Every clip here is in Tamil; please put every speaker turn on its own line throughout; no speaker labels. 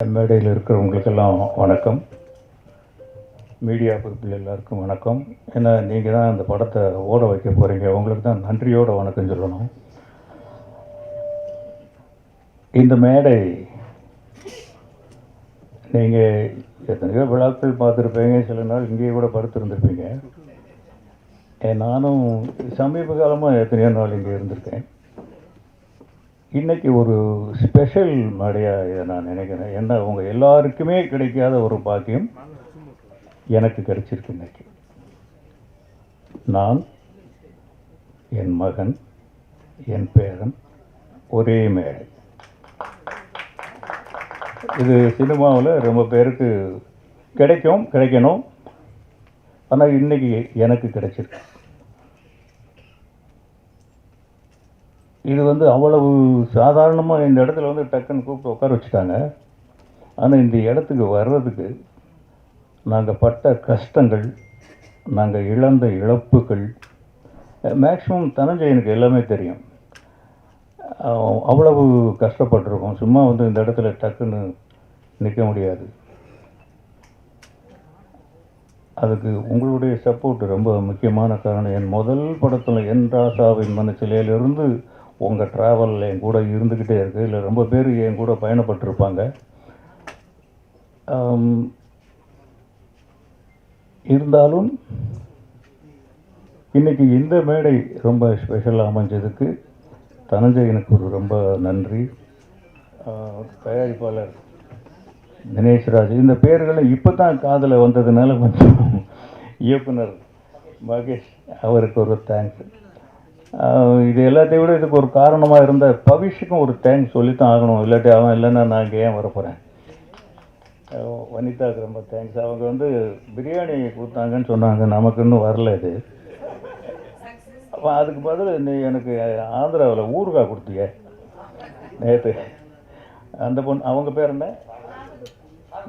மேடையில் இருக்கிறவங்களுக்கெல்லாம் வணக்கம். மீடியா பீப்புள் எல்லாருக்கும் வணக்கம். ஏன்னா நீங்கள் தான் அந்த படத்தை ஓட வைக்க போகிறீங்க, உங்களுக்கு தான் நன்றியோட வணக்கம் சொல்லணும். இந்த மேடை நீங்கள் எத்தனையோ விழாக்கள் பார்த்துருப்பீங்க, சில நாள் இங்கேயே கூட படுத்துருந்துருப்பீங்க. நானும் சமீப காலமாக எத்தனையோ நாள் இங்கே இருந்திருக்கேன். இன்றைக்கி ஒரு ஸ்பெஷல் மேடையாக இதை நான் நினைக்கிறேன். ஏன்னா அவங்க எல்லாருக்குமே கிடைக்காத ஒரு பாக்கியம் எனக்கு கிடைச்சிருக்கு. இன்றைக்கி நான், என் மகன், என் பேரன் ஒரே மேடை. இது சினிமாவில் ரொம்ப பேருக்கு கிடைக்கணும். ஆனால் இன்றைக்கி எனக்கு கிடைச்சிருக்கு. இது அவ்வளவு சாதாரணமாக இந்த இடத்துல டக்குன்னு கூப்பிட்டு உட்கார வச்சுட்டாங்க. ஆனால் இந்த இடத்துக்கு வர்றதுக்கு நாங்கள் பட்ட கஷ்டங்கள், நாங்கள் இழந்த இழப்புகள், மேக்ஸிமம் தனஞ்சயனுக்கு எல்லாமே தெரியும். அவ்வளவு கஷ்டப்பட்டிருக்கோம். சும்மா இந்த இடத்துல டக்குன்னு நிற்க முடியாது. அதுக்கு உங்களுடைய சப்போர்ட் ரொம்ப முக்கியமான காரணம். என் முதல் படத்தில் என் ராசாவின் மனசிலையிலிருந்து உங்கள் ட்ராவலில் என் கூட இருந்துக்கிட்டே இருக்குது. இல்லை ரொம்ப பேர் என் கூட பயணப்பட்டிருப்பாங்க. இருந்தாலும் இன்றைக்கி இந்த மேடை ரொம்ப ஸ்பெஷலாக அமைஞ்சதுக்கு தனஞ்சயனுக்கு ஒரு ரொம்ப நன்றி. தயாரிப்பாளர் தினேஷ்ராஜ், இந்த பேர்களை இப்போ தான் காதில் வந்ததுனால கொஞ்சம் இயக்குனர் மகேஷ், அவருக்கு ஒரு தேங்க்ஸ். இது எல்லாத்தையும் விட இதுக்கு ஒரு காரணமாக இருந்த பவிஷுக்கும் ஒரு தேங்க்ஸ் சொல்லித்தான் ஆகணும். இல்லாட்டி அவன் இல்லைன்னா நான் இங்கே ஏன் வரப்போகிறேன். வனிதாவுக்கு ரொம்ப தேங்க்ஸ். அவங்க பிரியாணி கொடுத்தாங்கன்னு சொன்னாங்க, நமக்கு இன்னும் வரல. இது அப்போ அதுக்கு பதில் நீ எனக்கு ஆந்திராவில் ஊறுகாய் கொடுத்தீங்க நேற்று. அந்த பொண்ணு, அவங்க பேர் என்ன,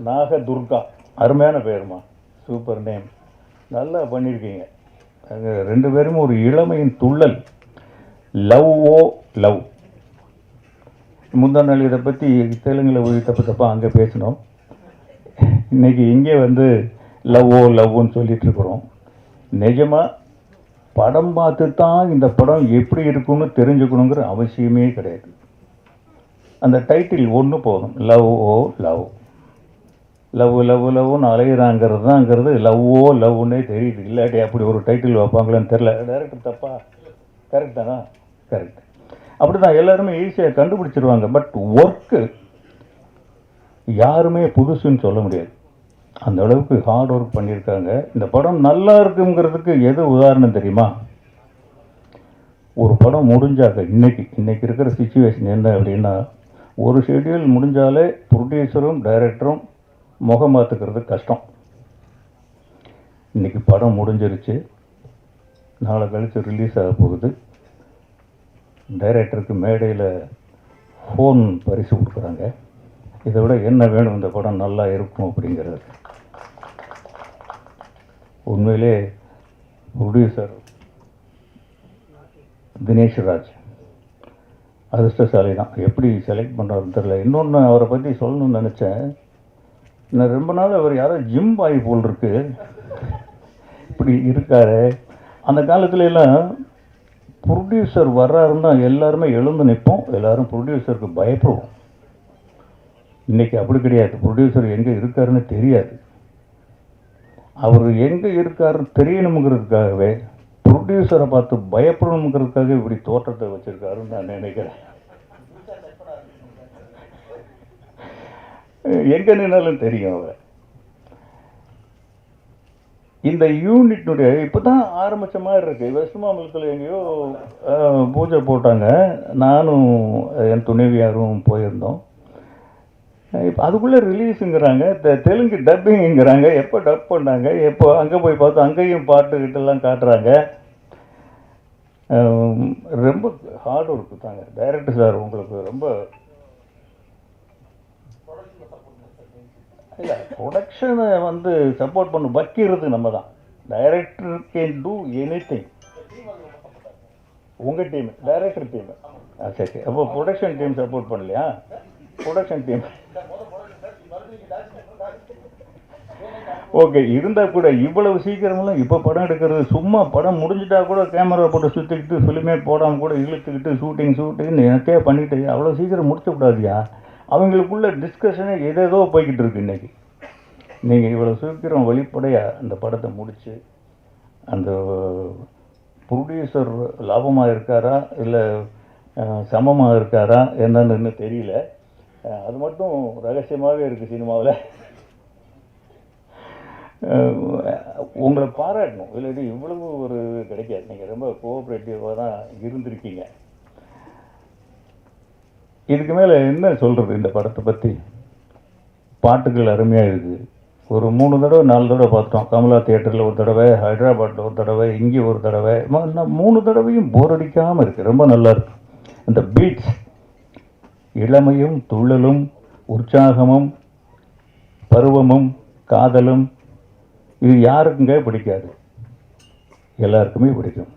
நாகதுர்கா. அருமையான பேருமா, சூப்பர் நேம், நல்லா பண்ணியிருக்கீங்க. அங்கே ரெண்டு பேரும் ஒரு இளமையின் துள்ளல். Love O love. முந்தா நாள் இதை பற்றி தெலுங்கில் தப்பா அங்கே பேசினோம். இன்றைக்கி இங்கே லவ் ஓ லவ்னு சொல்லிகிட்ருக்குறோம். நிஜமாக படம் பார்த்து தான் இந்த படம் எப்படி இருக்குன்னு தெரிஞ்சுக்கணுங்கிற அவசியமே கிடையாது. அந்த டைட்டில் ஒன்று போதும், love O love. Love love லவ்னு அலையிறாங்கிறது தான்ங்கிறது லவ் ஓ லவ்னே தெரியுது. இல்லாட்டி அப்படி ஒரு டைட்டில் வைப்பாங்களான்னு தெரில. டைரக்டர் தப்பா? கரெக்ட் தானா? கரெக்ட். அப்படி தான் எல்லாருமே ஈஸியாக கண்டுபிடிச்சிருவாங்க. பட் ஒர்க்கு யாருமே புதுசுன்னு சொல்ல முடியாது. அந்த அளவுக்கு ஹார்ட் ஒர்க் பண்ணியிருக்காங்க. இந்த படம் நல்லா இருக்குங்கிறதுக்கு எது உதாரணம் தெரியுமா? ஒரு படம் முடிஞ்சாக்க இன்னைக்கு இருக்கிற சிச்சுவேஷன் என்ன அப்படின்னா, ஒரு ஷெட்யூல் முடிஞ்சாலே ப்ரொடியூசரும் டைரக்டரும் முகம் பார்த்துக்கிறது கஷ்டம். இன்றைக்கி படம் முடிஞ்சிருச்சு, நாளை கழித்து ரிலீஸ் ஆக போகுது. டைரக்டருக்கு மேடையில் ஃபோன் பரிசு கொடுக்குறாங்க. இதை விட என்ன வேணும் இந்த படம் நல்லா இருக்கும் அப்படிங்கிறது. உண்மையிலே ப்ரொடியூசர் தினேஷ்ராஜ் அதிர்ஷ்டசாலி தான். எப்படி செலக்ட் பண்ணுறாருன்னு தெரியல. இன்னொன்று அவரை பற்றி சொல்லணும்னு நினச்சேன். நான் ரொம்ப நாள் அவர் யாரோ ஜிம் பாய் போல் இருக்கு, இப்படி இருக்காரு. அந்த காலத்துலலாம் ப்ரொடியூசர் வர்றாருன்னா எல்லாருமே எழுந்து நிற்போம், எல்லோரும் ப்ரொடியூசருக்கு பயப்படுவோம். இன்றைக்கி அப்படி கிடையாது. ப்ரொடியூசர் எங்கே இருக்காருன்னு தெரியாது. அவர் எங்கே இருக்காருன்னு தெரியணுங்கிறதுக்காகவே ப்ரொடியூசரை பார்த்து பயப்படணுங்கிறதுக்காக இப்படி தோற்றத்தை வச்சுருக்காருன்னு நான் நினைக்கிறேன். எங்கே நின்னாலும் தெரியும் அவர். இந்த யூனிட்னுடைய இப்போ தான் ஆரம்பித்த மாதிரி இருக்குது. வெஸ்ட் மாம்பலத்தில் எங்கேயோ பூஜை போட்டாங்க. நானும் என் துணைவியாரும் போயிருந்தோம். இப்போ அதுக்குள்ளே ரிலீஸுங்கிறாங்க, தெலுங்கு டப்பிங்கிறாங்க. எப்போ டப் பண்ணாங்க, எப்போ அங்கே போய் பார்த்தோம், அங்கேயும் பாட்டுக்கிட்டெல்லாம் காட்டுறாங்க. ரொம்ப ஹார்ட் ஒர்க்கு தாங்க. டைரக்டர் சார் உங்களுக்கு ரொம்ப இல்லை, ப்ரொடக்ஷனை சப்போர்ட் பண்ண வைக்கிறது நம்ம தான். Director can do any thing. உங்கள் டீம், டைரக்டர் டீம். சரி, அப்போ ப்ரொடக்ஷன் டீம் சப்போர்ட் பண்ணலையா? ப்ரொடக்ஷன் டீம் ஓகே, இருந்தால் கூட இவ்வளவு சீக்கிரமெல்லாம் இப்போ படம் எடுக்கிறது சும்மா படம் முடிஞ்சிட்டா கூட கேமரா போட்டு சுற்றிக்கிட்டு ஃபிலிமே போடாமல் கூட இழுத்துக்கிட்டு ஷூட்டிங்னு எனக்கே பண்ணிட்டு அவ்வளோ சீக்கிரம் முடிச்சக்கூடாதியா. அவங்களுக்குள்ள டிஸ்கஷனே ஏதேதோ போய்கிட்டு இருக்கு இன்றைக்கி. நீங்கள் இவ்வளோ சீக்கிரம் வெளிப்படையாக அந்த படத்தை முடித்து அந்த ப்ரொடியூசர் லாபமாக இருக்காரா இல்லை சமமாக இருக்காரா என்னன்னு தெரியல. அது மட்டும் ரகசியமாகவே இருக்குது சினிமாவில். உங்களை பாராட்டணும், இல்லாட்டி இவ்வளவு ஒரு கிடைக்காது. நீங்கள் ரொம்ப கோஆப்ரேட்டிவாக தான் இருந்திருக்கீங்க. இதுக்கு மேலே என்ன சொல்கிறது இந்த படத்தை பற்றி? பாட்டுகள் அருமையாக இருக்குது. ஒரு 3 தடவை 4 தடவை பார்த்துட்டோம். கமலா தியேட்டரில் ஒரு தடவை, ஹைதராபாத்தில் ஒரு தடவை, இங்கே ஒரு தடவை. 3 தடவையும் போர் அடிக்காமல் இருக்குது. ரொம்ப நல்லாயிருக்கு. இந்த பீட்ஸ், இளமையும் துள்ளலும் உற்சாகமும் பருவமும் காதலும், இது யாருக்குங்க பிடிக்காது? எல்லாருக்குமே பிடிக்கும்.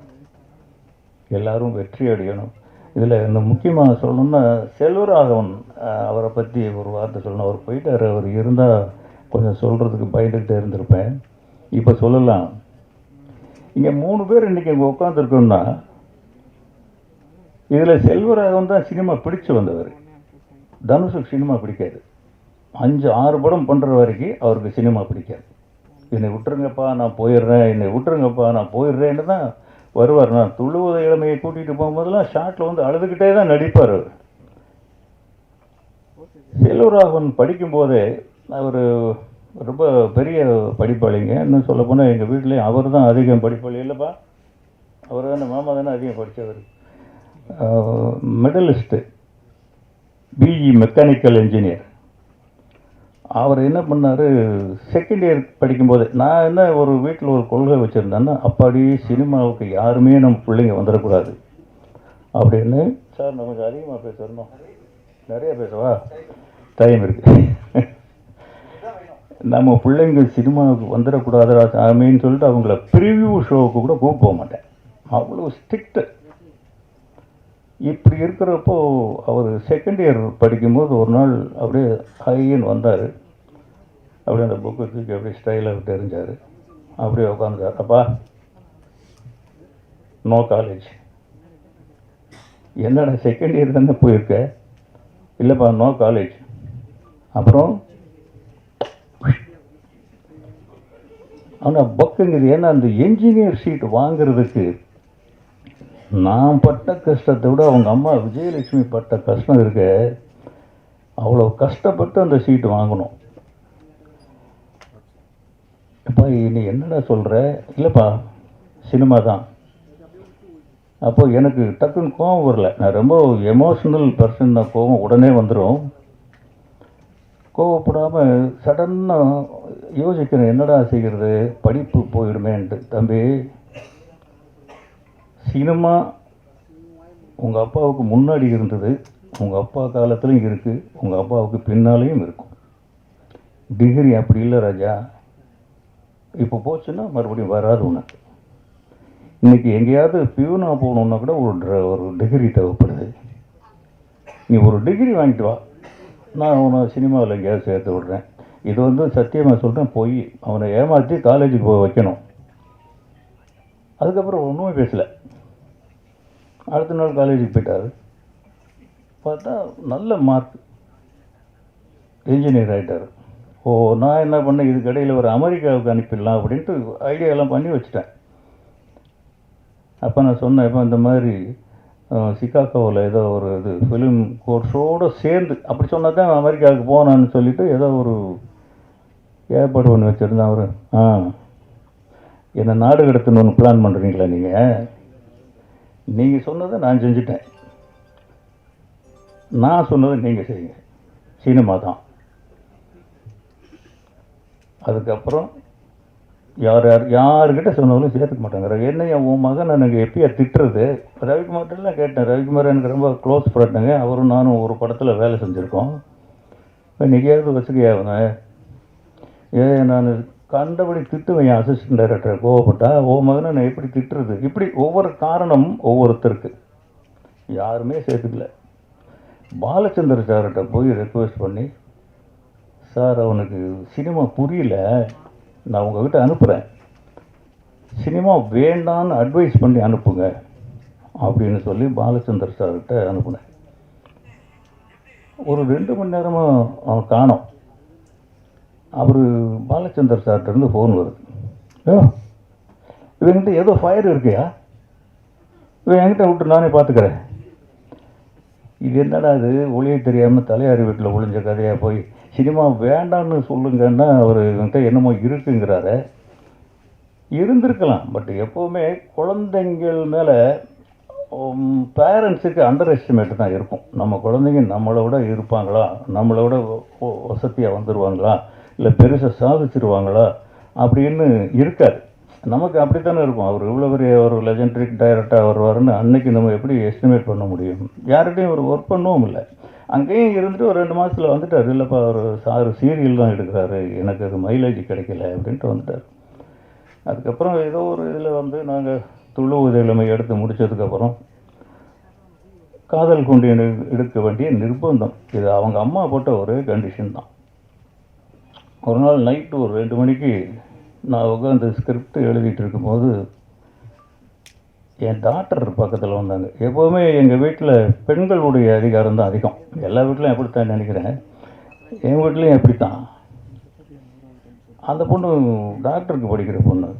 எல்லாரும் வெற்றி அடையணும். இதில் இந்த முக்கியமாக சொல்லணும்னா செல்வராகவன் அவரை பற்றி ஒரு வார்த்தை சொல்லணும். அவர் போயிட்டார். அவர் இருந்தால் கொஞ்சம் சொல்கிறதுக்கு பயந்துக்கிட்டே இருந்திருப்பேன். இப்போ சொல்லலாம். இங்கே 3 பேர் இன்றைக்கி இங்கே உட்காந்துருக்கோம்னா இதில் செல்வராகவன் தான் சினிமா பிடிச்சு வந்தவர். தனுஷுக்கு சினிமா பிடிக்காது. 5-6 படம் பண்ணுற வரைக்கும் அவருக்கு சினிமா பிடிக்காது. என்னை விட்டுருங்கப்பா நான் போயிடுறேன், என்னை விட்டுருங்கப்பா நான் போயிடுறேன்னு தான் வருவார். நான் துள்ளுவத இளமையை கூட்டிகிட்டு போகும்போதெல்லாம் ஷார்ட்டில் வந்து அழுதுகிட்டே தான் நடிப்பார் அவர். செல்வராகவன் படிக்கும்போதே அவர் ரொம்ப பெரிய படிப்பாளிங்க. இன்னும் சொல்லப்போனால் எங்கள் வீட்டிலேயே அவர் தான் அதிகம் படிப்பாளி. இல்லைப்பா, அவர் தான் மாமா தானே அதிகம் படித்தவர். Medalist, BE mechanical engineer. அவர் என்ன பண்ணார், செகண்ட் இயர் படிக்கும்போது நான் என்ன ஒரு வீட்டில் ஒரு கொள்கை வச்சுருந்தேன்னா, அப்பாடி சினிமாவுக்கு யாருமே நம்ம பிள்ளைங்க வந்துடக்கூடாது அப்படின்னு. சார் நான் கொஞ்சம் அதிகமாக பேசணும், நிறைய பேசவா? டைம் இருக்குது. நம்ம பிள்ளைங்க சினிமாவுக்கு வந்துடக்கூடாதா சாமின்னு சொல்லிட்டு அவங்கள ப்ரிவ்யூ ஷோவுக்கு கூட கூப்பிட்டு போக மாட்டேன். அவ்வளோ ஸ்ட்ரிக்ட்டு. இப்படி இருக்கிறப்போ அவர் செகண்ட் இயர் படிக்கும்போது ஒரு நாள் அப்படியே ஹைன்னு வந்தார். அப்படியே அந்த புக்கு தூக்கி அப்படியே ஸ்டைலாக தெரிஞ்சார். அப்படியே உட்காந்துட்டார். அப்பா நோ காலேஜ். என்னடா செகண்ட் இயர் தானே போயிருக்க? இல்லைப்பா நோ காலேஜ். அப்புறம் ஆனால் பக்குங்குது. ஏன்னா அந்த என்ஜினியர் சீட் வாங்கிறதுக்கு நான் பட்ட கஷ்டத்தை விட அவங்க அம்மா விஜயலட்சுமி பட்ட கஷ்டம் இருக்க. அவ்வளோ கஷ்டப்பட்டு அந்த சீட்டு வாங்கணும். அப்பா நீ என்னடா சொல்கிற? இல்லைப்பா சினிமா தான். அப்போ எனக்கு டக்குன்னு கோவம் வரல. நான் ரொம்ப எமோஷ்னல் பர்சன் தான். கோவம் உடனே வந்துடும். கோவப்படாமல் சடன்னாக யோசிக்கிறேன், என்னடா செய்கிறது, படிப்பு போயிடுமேன்ட்டு. தம்பி, சினிமா உங்கள் அப்பாவுக்கு முன்னாடி இருந்தது, உங்கள் அப்பா காலத்துலையும் இருக்குது, உங்கள் அப்பாவுக்கு பின்னாலேயும் இருக்கும். டிகிரி அப்படி இல்லை ராஜா. இப்போ போச்சுன்னா மறுபடியும் வராது உனக்கு. இன்றைக்கி எங்கேயாவது பியூனாக போகணுன்னா கூட ஒரு டிகிரி தேவைப்படுது. நீ ஒரு டிகிரி வாங்கிட்டு வா, நான் அவனை சினிமாவில் எங்கேயாவது சேர்த்து விட்றேன். இது வந்து சத்தியமாக சொல்கிறேன், போய் அவனை ஏமாற்றி காலேஜுக்கு போய் வைக்கணும். அதுக்கப்புறம் ஒன்றுமே பேசலை. அடுத்த நாள் காலேஜுக்கு போயிட்டார். பார்த்தா நல்ல மார்க், இன்ஜினியர் ஆகிட்டார். ஓ, நான் என்ன பண்ணேன், இதுக்கடையில் ஒரு அமெரிக்காவுக்கு அனுப்பிடலாம் அப்படின்ட்டு ஐடியாலாம் பண்ணி வச்சுட்டேன். அப்போ நான் சொன்னேன், இப்போ இந்த மாதிரி சிகாகோவில் ஏதோ ஒரு இது ஃபிலிம் கோர்ஸோடு சேர்ந்து அப்படி சொன்னால் தான் அமெரிக்காவுக்கு போனான்னு சொல்லிவிட்டு ஏதோ ஒரு ஏற்பாடு பண்ணி வச்சுருந்தேன். அவர் என்னை நாடு கடத்தணும்னு ஒன்று பிளான் பண்ணுறீங்களா? நீங்கள் சொன்னதை நான் செஞ்சுட்டேன், நான் சொன்னதை நீங்கள் செய்யுங்க, சினிமா தான். அதுக்கப்புறம் யாருக்கிட்ட சொன்னாலும் சேர்த்துக்க மாட்டாங்க. என்ன உன் மகன் எனக்கு எப்பயா திட்டுறது? ரவிக்குமார்ட்டெல்லாம் கேட்டேன். ரவிக்குமார் எனக்கு ரொம்ப க்ளோஸ் ஃப்ரெண்டுங்க. அவரும் நானும் ஒரு படத்தில் வேலை செஞ்சுருக்கோம். இன்றைக்கியாவது வச்சுக்கையா அவனை? நான் கண்டபடி திட்டுவேன் என் அசிஸ்டன்ட் டைரக்டர். கோவப்பட்டா உன் மகனை நான் எப்படி திட்டுறது? இப்படி ஒவ்வொரு காரணம் ஒவ்வொருத்தருக்கு. யாருமே சேர்த்துக்கல. பாலச்சந்திர சார்கிட்ட போய் ரெக்வெஸ்ட் பண்ணி சார் அவனுக்கு சினிமா புரியல, நான் உங்ககிட்ட அனுப்புகிறேன், சினிமா வேண்டான்னு அட்வைஸ் பண்ணி அனுப்புங்க அப்படின்னு சொல்லி பாலச்சந்தர் சார்கிட்ட அனுப்புனேன். ஒரு 2 மணி நேரமாக அவன் காணோம். அவர் பாலச்சந்தர் சார்கிட்டருந்து ஃபோன் வருது. இவங்கிட்ட ஏதோ ஃபயர் இருக்கியா, இவன் என்கிட்ட விட்டு நானே பார்த்துக்கிறேன். இது என்னடா இது, ஒளியை தெரியாமல் தலையாரி வீட்டில் ஒளிஞ்ச கதையாக போய் சினிமா வேண்டான்னு சொல்லுங்கன்னா அவர் இவன்கிட்ட என்னமோ இருக்குங்கிறாரு. இருந்திருக்கலாம், பட் எப்போவுமே குழந்தைங்கள் மேலே பேரண்ட்ஸுக்கு அண்டர் எஸ்டிமேட் தான் இருக்கும். நம்ம குழந்தைங்க நம்மளை விட இருப்பாங்களா, நம்மளை விட வசதியாக வந்துடுவாங்களா, இல்லை பெருசாக சாதிச்சிருவாங்களா அப்படின்னு இருக்காது. நமக்கு அப்படி தானே இருக்கும். அவர் இவ்வளோ பெரிய ஒரு லெஜெண்டரிக் டைரக்டராக வருவாருன்னு அன்றைக்கி நம்ம எப்படி எஸ்டிமேட் பண்ண முடியும்? யார்கிட்டையும் ஒரு ஒர்க் பண்ணவும் இல்லை. அங்கேயும் இருந்துட்டு ஒரு 2 மாதத்தில் வந்துட்டார். இல்லைப்பா ஒரு சீரியல் தான் எடுக்கிறாரு, எனக்கு அது மைலேஜ் கிடைக்கல அப்படின்ட்டு வந்துட்டார். அதுக்கப்புறம் ஏதோ ஒரு இதில் வந்து நாங்கள் துளு உதவிமை எடுத்து முடித்ததுக்கப்புறம் காதல் கொண்டு எடுக்க வேண்டிய நிர்பந்தம். இது அவங்க அம்மா போட்ட ஒரே கண்டிஷன் தான். ஒரு நாள் நைட்டு ஒரு 2 மணிக்கு நான் உட்காந்து ஸ்கிரிப்ட் எழுதிட்டு இருக்கும்போது என் டாக்டர் பக்கத்தில் வந்தாங்க. எப்போவுமே எங்கள் வீட்டில் பெண்களுடைய அதிகாரம் தான் அதிகம். எல்லா வீட்லையும் எப்படித்தான் நினைக்கிறேன், என் வீட்லேயும் எப்படித்தான். அந்த பொண்ணு டாக்டருக்கு படிக்கிற பொண்ணு.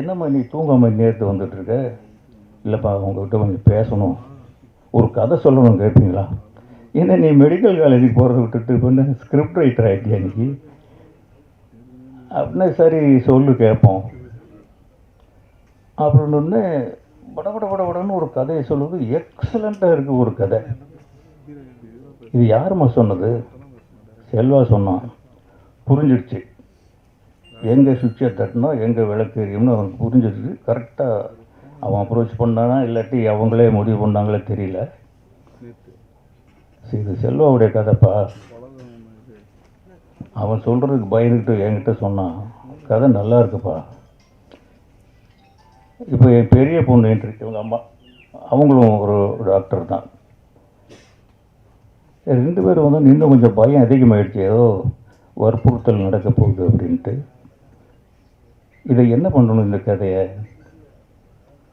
என்னம்மா நீ தூங்காமல் நேர்த்து வந்துட்டுருக்க? இல்லைப்பா உங்கள்கிட்ட கொஞ்சம் பேசணும், ஒரு கதை சொல்லணும், கேட்பீங்களா? ஏன்னா நீ மெடிக்கல் காலேஜுக்கு போகிறத விட்டுட்டு இப்போ ஸ்கிரிப்ட் ரைட்டர் ஆகிட்டியா இன்னைக்கு அப்படின்னா, சரி சொல்லு கேட்போம் அப்படின்னு படன்னு ஒரு கதையை சொல்லுவது. எக்ஸலண்ட்டாக இருக்குது ஒரு கதை. இது யாரும்மா சொன்னது? செல்வா சொன்னான். புரிஞ்சிடுச்சு, எங்கே சுவிட்சை தட்டினா எங்கே விளக்கு எரியும்னு அவனுக்கு புரிஞ்சிடுச்சு. கரெக்டாக அவன் அப்ரோச் பண்ணானா இல்லாட்டி அவங்களே முடிவு பண்ணாங்களே தெரியல. சரி, இது செல்வாவுடைய கதைப்பா. அவன் சொல்கிறதுக்கு பயந்துக்கிட்டு என்கிட்ட சொன்னான், கதை நல்லா இருக்குப்பா. இப்போ என் பெரிய பொண்ணு என்ட்ரி, இவங்க அம்மா, அவங்களும் ஒரு டாக்டர் தான். 2 பேரும் வந்து இன்னும் கொஞ்சம் பயம் அதிகமாகிடுச்சு, ஏதோ வற்புறுத்தல் நடக்க போகுது அப்படின்ட்டு. இதை என்ன பண்ணணும், இந்த கதையை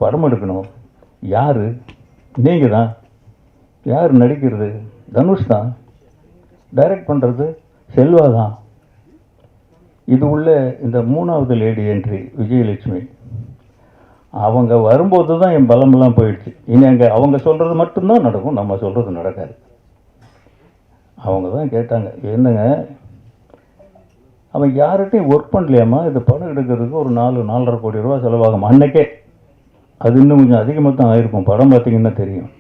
படம் எடுக்கணும். யார்? நீங்கள் தான். யார் நடிக்கிறது? தனுஷ் தான். டைரக்ட் பண்ணுறது செல்வா தான். இது உள்ள இந்த 3வது லேடி என்ட்ரி விஜயலட்சுமி. அவங்க வரும்போது தான் என் பலமெல்லாம் போயிடுச்சு. இனி அங்கே அவங்க சொல்கிறது மட்டும்தான் நடக்கும், நம்ம சொல்கிறது நடக்காது. அவங்க தான் கேட்டாங்க, என்னங்க அவன் யார்கிட்டையும் ஒர்க் பண்ணலையாம்மா, இது படம் எடுக்கிறதுக்கு ஒரு 4-4.5 கோடி ரூபா செலவாகும் அன்னைக்கே. அது இன்னும் கொஞ்சம் அதிகமாக தான் ஆகிருக்கும், படம் பார்த்திங்கன்னா தெரியும்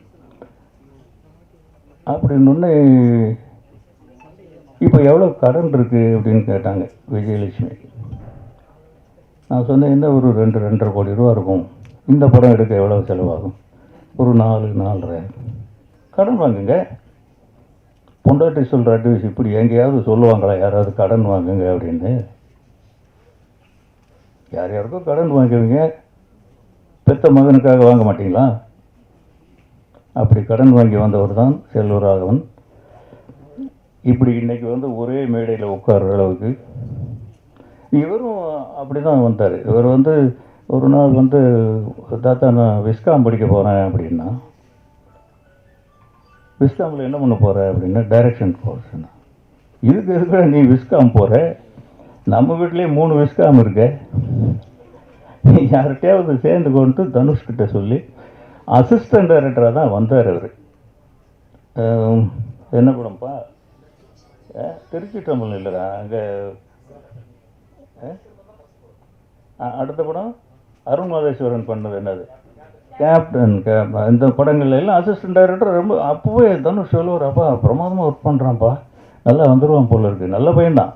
அப்படின்னு. இப்போ எவ்வளோ கடன் இருக்குது அப்படின்னு கேட்டாங்க விஜயலட்சுமி. நான் சொன்னேன், என்ன ஒரு 2-2.5 கோடி ரூபா இருக்கும், இந்த படம் எடுக்க எவ்வளோ செலவாகும்? ஒரு 4-4.5 கடன் வாங்குங்க. பொண்டாட்டி சொல்கிற அட்வைஸ் இப்படி எங்கேயாவது சொல்லுவாங்களா யாராவது கடன் வாங்குங்க அப்படின்னு? யார் யாருக்கோ கடன் வாங்குவீங்க, பெத்த மகனுக்காக வாங்க மாட்டிங்களா? அப்படி கடன் வாங்கி வந்தவர் தான் செல்வராகவன். இப்படி இன்றைக்கி வந்து ஒரே மேடையில் உட்கார்ற அளவுக்கு இவரும் அப்படி தான் வந்தார். இவர் வந்து ஒரு நாள் வந்து, தாத்தா நான் விஸ்காம் படிக்க போகிறேன் அப்படின்னா. விஸ்காமில் என்ன பண்ண போகிற அப்படின்னா, டைரக்ஷன் கோர்ஸ்னா. இதுக்கு இருக்கிற நீ விஸ்காம் போகிற, நம்ம வீட்லேயே 3 விஸ்காம் இருக்க, நீ யார்கிட்டையாவது சேர்ந்து கொண்டு தனுஷ்கிட்ட சொல்லி அசிஸ்டன்ட் டைரக்டராக தான் வந்தார் அவர். என்ன படம்ப்பா? திருச்சி டம்பல் இல்லைடா, அங்கே அடுத்த படம் அருண் மாதேஸ்வரன் பண்ணது என்னது, கேப்டன். இந்த படங்கள்ல எல்லாம் அசிஸ்டன்ட் டைரக்டர். ரொம்ப அப்போவே தனுஷ் சொல்லுவார், அப்பா பிரமாதமாக ஒர்க் பண்ணுறான்ப்பா, நல்லா வந்துடுவான் போல் இருக்குது, நல்ல பையன்தான்,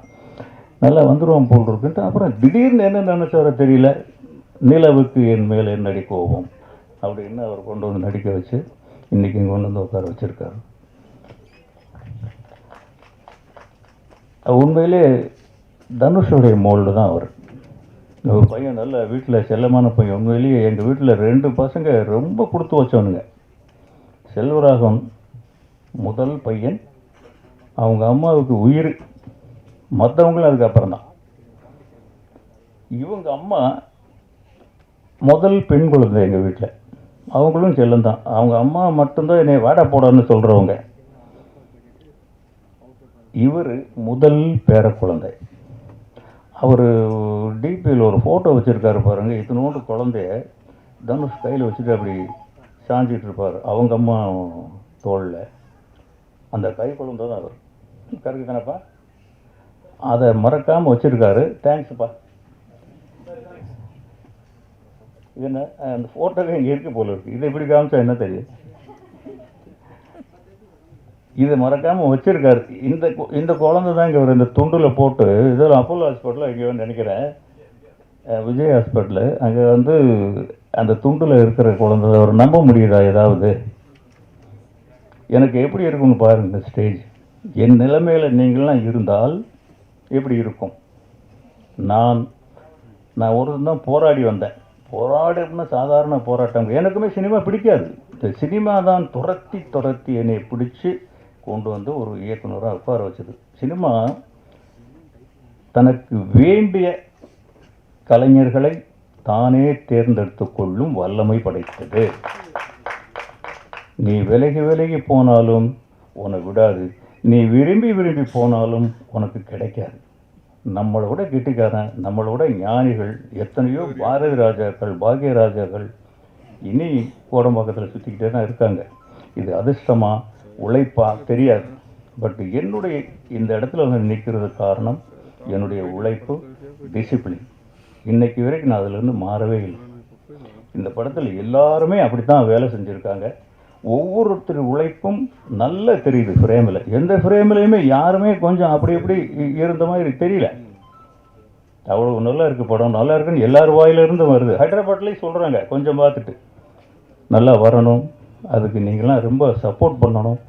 நல்லா வந்துடுவான் போல் இருக்குன்ட்டு. அப்புறம் திடீர்னு என்ன நினச்சாரோ தெரியல, நிலவுக்கு என் மேல் என்னடி கோபம் அப்படின்னு அவர் கொண்டு வந்து நடிக்க வச்சு இன்றைக்கி இங்கே கொண்டு வந்து உட்கார வச்சுருக்காரு. உண்மையிலே தனுஷுடைய மோல்டு தான் அவர். ஒரு பையன் நல்ல வீட்டில் செல்லமான பையன். உண்மையிலேயே எங்கள் வீட்டில் 2 பசங்க ரொம்ப கொடுத்து வச்சவனுங்க. செல்வராகவன் முதல் பையன், அவங்க அம்மாவுக்கு உயிர், மற்றவங்களும் அதுக்கப்புறம் தான். இவங்க அம்மா முதல் பெண் குழந்தை எங்கள் வீட்டில், அவங்களும் செல்லந்தான். அவங்க அம்மா மட்டும்தான் என்னை வாடா போடான்னு சொல்கிறவங்க. இவர் முதல் பேர குழந்தை. அவர் டிபியில் ஒரு ஃபோட்டோ வச்சுருக்காரு பாருங்கள், இத்தனோண்டு குழந்தைய தனுஷ் கையில் வச்சுட்டு அப்படி சாஞ்சிட்டு இருப்பார் அவங்க அம்மா தோளில். அந்த கை குழந்தை தான் அவர். கரெக்டு தானேப்பா? அதை மறக்காமல் வச்சுருக்காரு. தேங்க்ஸ்ப்பா. இது என்ன, அந்த ஃபோட்டோவே இங்கே இருக்குது போல இருக்குது. இதை இப்படி காமிச்சா என்ன தெரியும்? இதை மறக்காமல் வச்சுருக்காரு. இந்த குழந்தை தான் இங்கே இந்த துண்டில் போட்டு, இதில் அப்போலோ ஹாஸ்பிட்டலில் இங்கே நினைக்கிறேன், விஜய் ஹாஸ்பிட்டலு, அங்கே அந்த துண்டில் இருக்கிற குழந்தை அவர் நம்ப முடியுதா ஏதாவது? எனக்கு எப்படி இருக்குன்னு பாருங்கள் இந்த ஸ்டேஜ். என் நிலைமையில் நீங்களாம் இருந்தால் எப்படி இருக்கும்? நான் ஒரு தான் போராடி வந்தேன். போராடினா சாதாரண போராட்டம். எனக்குமே சினிமா பிடிக்காது. இந்த சினிமா தான் துரத்தி என்னை பிடிச்சி கொண்டு வந்து ஒரு இயக்குனராக உட்கார வச்சது. சினிமா தனக்கு வேண்டிய கலைஞர்களை தானே தேர்ந்தெடுத்து கொள்ளும் வல்லமை படைத்தது. நீ விலகி போனாலும் உனக்கு விடாது, நீ விரும்பி போனாலும் உனக்கு கிடைக்காது. நம்மளோட கெட்டிக்காரன், நம்மளோட ஞானிகள் எத்தனையோ பாரதி ராஜாக்கள், பாக்யராஜாக்கள் இனி கோடம்பாக்கத்தில் சுற்றிக்கிட்டே தான் இருக்காங்க. இது அதிர்ஷ்டமா உழைப்பா தெரியாது. பட் என்னுடைய இந்த இடத்துல நிற்கிறது காரணம் என்னுடைய உழைப்பு, டிசிப்ளின். இன்னைக்கு வரைக்கும் நான் அதிலிருந்து மாறவே இல்லை. இந்த படத்தில் எல்லாருமே அப்படி தான் வேலை செஞ்சுருக்காங்க. ஒவ்வொருத்தர் உழைப்பும் நல்லா தெரியுது ஃப்ரேமில். எந்த ஃப்ரேம்லையுமே யாருமே கொஞ்சம் அப்படி இருந்த மாதிரி தெரியல. அவ்வளோ நல்லா இருக்குது படம், நல்லா இருக்குன்னு எல்லார் வாயிலிருந்து வருது. ஹைதராபாத்லேயும் சொல்கிறாங்க, கொஞ்சம் பார்த்துட்டு நல்லா வரணும். அதுக்கு நீங்களாம் ரொம்ப சப்போர்ட் பண்ணணும்.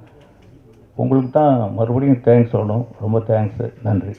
உங்களுக்கு தான் மறுபடியும் தேங்க்ஸ் சொல்லணும். ரொம்ப தேங்க்ஸு, நன்றி.